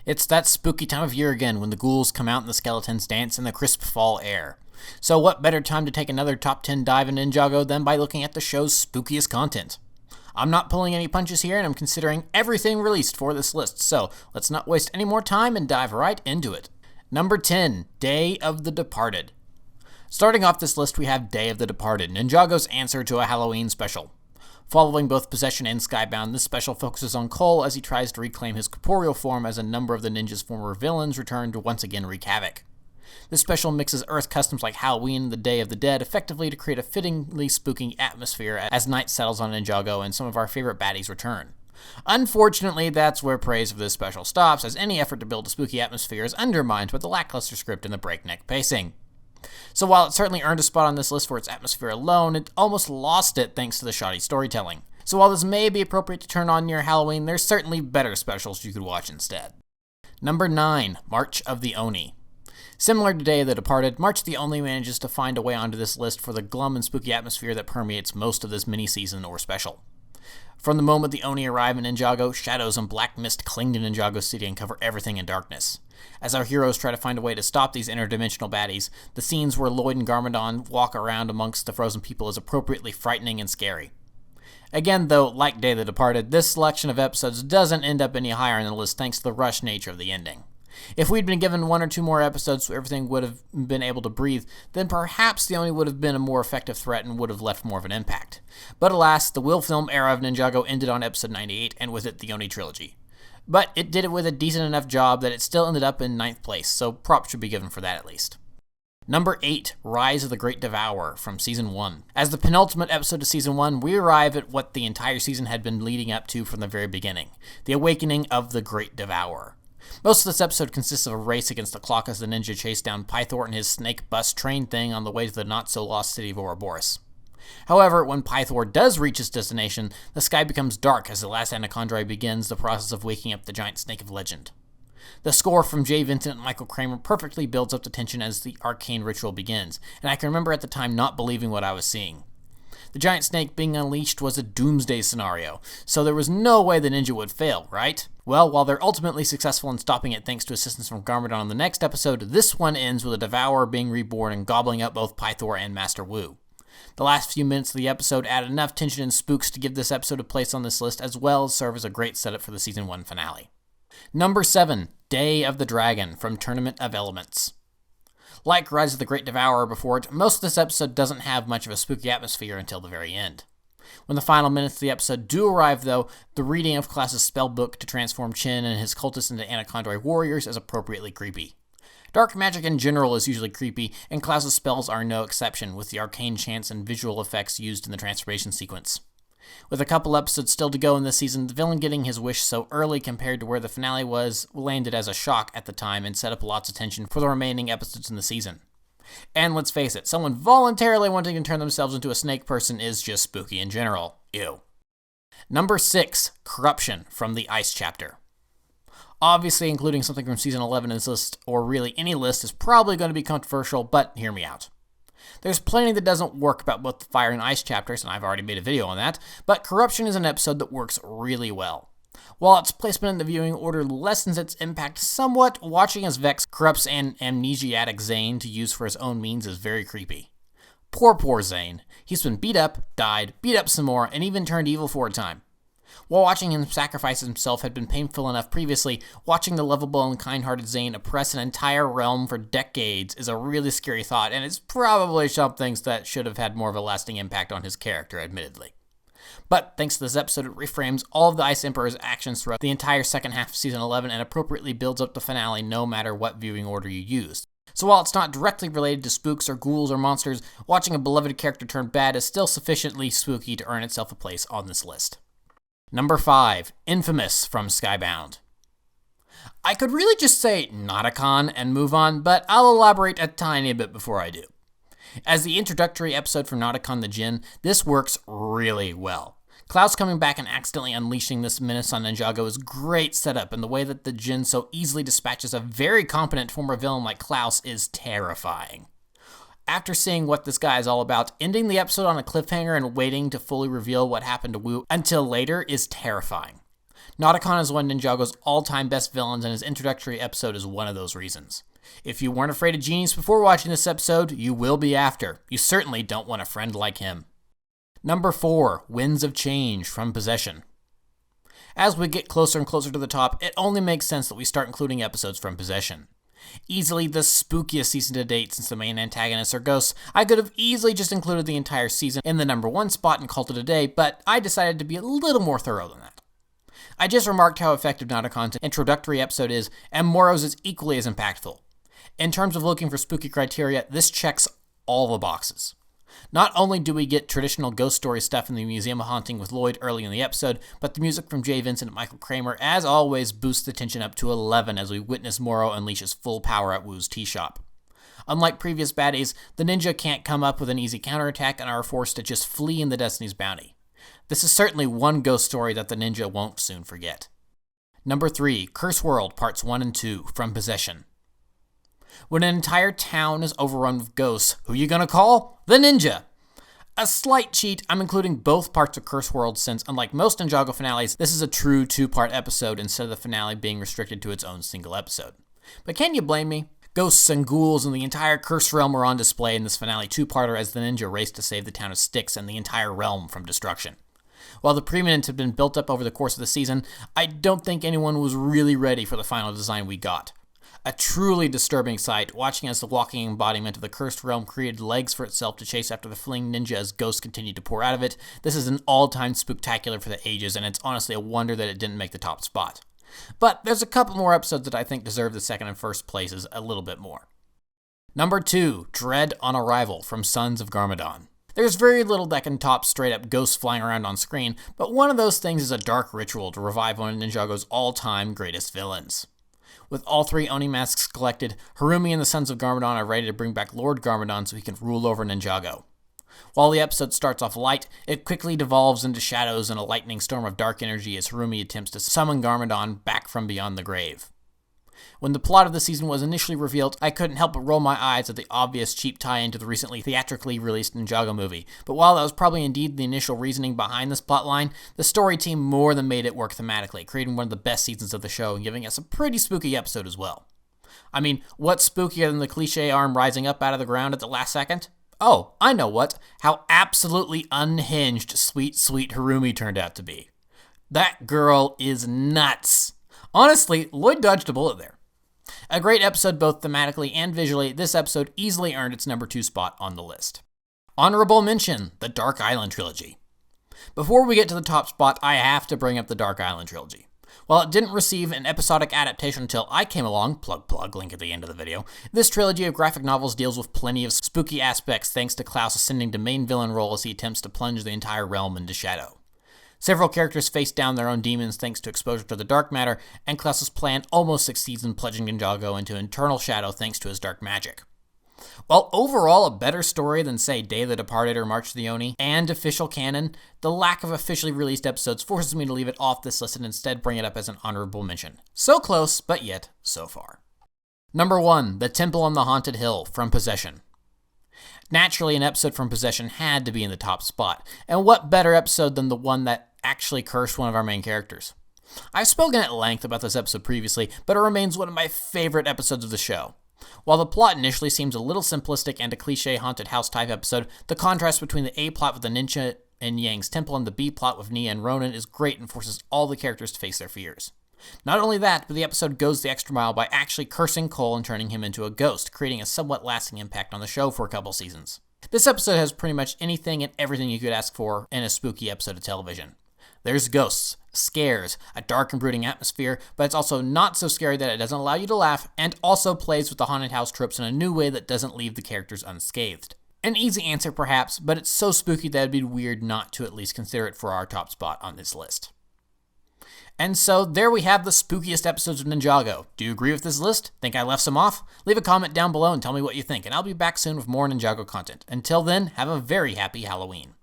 It's that spooky time of year again when the ghouls come out and the skeletons dance in the crisp fall air. So what better time to take another top 10 dive in NinjaGo than by looking at the show's spookiest content. I'm not pulling any punches here and I'm considering everything released for this list, so let's not waste any more time and dive right into it. Number 10, Day of the Departed. Starting off this list we have Day of the Departed, NinjaGo's answer to a Halloween special. Following both Possession and Skybound, this special focuses on Cole as he tries to reclaim his corporeal form as a number of the ninja's former villains return to once again wreak havoc. This special mixes Earth customs like Halloween and the Day of the Dead effectively to create a fittingly spooky atmosphere as night settles on NinjaGo and some of our favorite baddies return. Unfortunately, that's where praise for this special stops, as any effort to build a spooky atmosphere is undermined by the lackluster script and the breakneck pacing. So while it certainly earned a spot on this list for its atmosphere alone, it almost lost it thanks to the shoddy storytelling. So while this may be appropriate to turn on near Halloween, there's certainly better specials you could watch instead. Number 9, March of the Oni. Similar to Day of the Departed, March of the Oni manages to find a way onto this list for the glum and spooky atmosphere that permeates most of this mini-season or special. From the moment the Oni arrive in NinjaGo, shadows and black mist cling to NinjaGo City and cover everything in darkness. As our heroes try to find a way to stop these interdimensional baddies, the scenes where Lloyd and Garmadon walk around amongst the frozen people is appropriately frightening and scary. Again, though, like Day of the Departed, this selection of episodes doesn't end up any higher in the list thanks to the rushed nature of the ending. If we'd been given 1 or 2 more episodes so everything would have been able to breathe, then perhaps the Oni would have been a more effective threat and would have left more of an impact. But alas, the Will Film era of NinjaGo ended on episode 98, and with it the Oni Trilogy. But it did it with a decent enough job that it still ended up in 9th place, so props should be given for that at least. Number 8, Rise of the Great Devourer from Season 1. As the penultimate episode of Season 1, we arrive at what the entire season had been leading up to from the very beginning, the awakening of the Great Devourer. Most of this episode consists of a race against the clock as the ninja chase down Pythor and his snake bus train thing on the way to the not-so-lost city of Ouroboros. However, when Pythor does reach his destination, the sky becomes dark as the last Anachondri begins the process of waking up the giant snake of legend. The score from Jay Vincent and Michael Kramer perfectly builds up the tension as the arcane ritual begins, and I can remember at the time not believing what I was seeing. The giant snake being unleashed was a doomsday scenario, so there was no way the ninja would fail, right? Well, while they're ultimately successful in stopping it thanks to assistance from Garmadon in the next episode, this one ends with a Devourer being reborn and gobbling up both Pythor and Master Wu. The last few minutes of the episode add enough tension and spooks to give this episode a place on this list, as well as serve as a great setup for the Season 1 finale. Number 7, Day of the Dragon from Tournament of Elements. Like Rise of the Great Devourer before it, most of this episode doesn't have much of a spooky atmosphere until the very end. When the final minutes of the episode do arrive, though, the reading of Klaus's spellbook to transform Chin and his cultists into Anachondri warriors is appropriately creepy. Dark magic in general is usually creepy, and Klaus's spells are no exception, with the arcane chants and visual effects used in the transformation sequence. With a couple episodes still to go in this season, the villain getting his wish so early compared to where the finale was landed as a shock at the time and set up lots of tension for the remaining episodes in the season. And let's face it, someone voluntarily wanting to turn themselves into a snake person is just spooky in general. Ew. Number 6, Corruption from the Ice Chapter. Obviously, including something from Season 11 in this list, or really any list, is probably going to be controversial, but hear me out. There's plenty that doesn't work about both the Fire and Ice chapters, and I've already made a video on that, but Corruption is an episode that works really well. While its placement in the viewing order lessens its impact somewhat, watching as Vex corrupts an amnesiac Zane to use for his own means is very creepy. Poor Zane. He's been beat up, died, beat up some more, and even turned evil for a time. While watching him sacrifice himself had been painful enough previously, watching the lovable and kind-hearted Zane oppress an entire realm for decades is a really scary thought, and it's probably something that should have had more of a lasting impact on his character, admittedly. But thanks to this episode, it reframes all of the Ice Emperor's actions throughout the entire second half of Season 11 and appropriately builds up the finale no matter what viewing order you use. So while it's not directly related to spooks or ghouls or monsters, watching a beloved character turn bad is still sufficiently spooky to earn itself a place on this list. Number 5, Infamous from Skybound. I could really just say Nauticon and move on, but I'll elaborate a tiny bit before I do. As the introductory episode for Nauticon the Djinn, this works really well. Klaus coming back and accidentally unleashing this menace on NinjaGo is great setup, and the way that the Djinn so easily dispatches a very competent former villain like Klaus is terrifying. After seeing what this guy is all about, ending the episode on a cliffhanger and waiting to fully reveal what happened to Wu until later is terrifying. Nauticon is one of Ninjago's all-time best villains, and his introductory episode is one of those reasons. If you weren't afraid of genies before watching this episode, you will be after. You certainly don't want a friend like him. Number 4, Winds of Change from Possession. As we get closer and closer to the top, it only makes sense that we start including episodes from Possession. Easily the spookiest season to date since the main antagonists are ghosts, I could have easily just included the entire season in the number 1 spot and called it a day, but I decided to be a little more thorough than that. I just remarked how effective Nauticon's introductory episode is, and Moro's is equally as impactful. In terms of looking for spooky criteria, this checks all the boxes. Not only do we get traditional ghost story stuff in the Museum of Haunting with Lloyd early in the episode, but the music from Jay Vincent and Michael Kramer, as always, boosts the tension up to 11 as we witness Moro unleash his full power at Wu's tea shop. Unlike previous baddies, the ninja can't come up with an easy counterattack and are forced to just flee in the Destiny's Bounty. This is certainly one ghost story that the ninja won't soon forget. Number 3, Curseworld Parts 1 and 2 from Possession. When an entire town is overrun with ghosts, who you gonna call? The ninja! A slight cheat, I'm including both parts of Curseworld since, unlike most NinjaGo finales, this is a true 2-part episode instead of the finale being restricted to its own single episode. But can you blame me? Ghosts and ghouls and the entire Curse realm were on display in this finale 2-parter as the ninja raced to save the town of Styx and the entire realm from destruction. While the preeminence had been built up over the course of the season, I don't think anyone was really ready for the final design we got. A truly disturbing sight, watching as the walking embodiment of the cursed realm created legs for itself to chase after the fleeing ninja as ghosts continued to pour out of it. This is an all-time spooktacular for the ages, and it's honestly a wonder that it didn't make the top spot. But there's a couple more episodes that I think deserve the second and first places a little bit more. Number 2, Dread on Arrival from Sons of Garmadon. There's very little that can top straight-up ghosts flying around on screen, but one of those things is a dark ritual to revive one of Ninjago's all-time greatest villains. With all 3 Oni masks collected, Harumi and the Sons of Garmadon are ready to bring back Lord Garmadon so he can rule over Ninjago. While the episode starts off light, it quickly devolves into shadows and a lightning storm of dark energy as Harumi attempts to summon Garmadon back from beyond the grave. When the plot of the season was initially revealed, I couldn't help but roll my eyes at the obvious cheap tie-in to the recently theatrically released Ninjago movie, but while that was probably indeed the initial reasoning behind this plotline, the story team more than made it work thematically, creating one of the best seasons of the show and giving us a pretty spooky episode as well. I mean, what's spookier than the cliché arm rising up out of the ground at the last second? Oh, I know what. How absolutely unhinged sweet Harumi turned out to be. That girl is nuts. Honestly, Lloyd dodged a bullet there. A great episode both thematically and visually, this episode easily earned its number 2 spot on the list. Honorable mention, the Dark Island Trilogy. Before we get to the top spot, I have to bring up the Dark Island Trilogy. While it didn't receive an episodic adaptation until I came along, plug, link at the end of the video, this trilogy of graphic novels deals with plenty of spooky aspects thanks to Klaus ascending to main villain role as he attempts to plunge the entire realm into shadow. Several characters face down their own demons thanks to exposure to the dark matter, and Klaus's plan almost succeeds in plunging Ninjago into eternal shadow thanks to his dark magic. While overall a better story than, say, Day of the Departed or March of the Oni, and official canon, the lack of officially released episodes forces me to leave it off this list and instead bring it up as an honorable mention. So close, but yet so far. Number 1, The Temple on the Haunted Hill from Possession. Naturally, an episode from Possession had to be in the top spot, and what better episode than the one that actually cursed one of our main characters? I've spoken at length about this episode previously, but it remains one of my favorite episodes of the show. While the plot initially seems a little simplistic and a cliché haunted house type episode, the contrast between the A plot with the ninja and Yang's temple and the B plot with Nia and Ronan is great and forces all the characters to face their fears. Not only that, but the episode goes the extra mile by actually cursing Cole and turning him into a ghost, creating a somewhat lasting impact on the show for a couple seasons. This episode has pretty much anything and everything you could ask for in a spooky episode of television. There's ghosts, scares, a dark and brooding atmosphere, but it's also not so scary that it doesn't allow you to laugh, and also plays with the haunted house tropes in a new way that doesn't leave the characters unscathed. An easy answer perhaps, but it's so spooky that it'd be weird not to at least consider it for our top spot on this list. And so there we have the spookiest episodes of Ninjago. Do you agree with this list? Think I left some off? Leave a comment down below and tell me what you think, and I'll be back soon with more Ninjago content. Until then, have a very happy Halloween.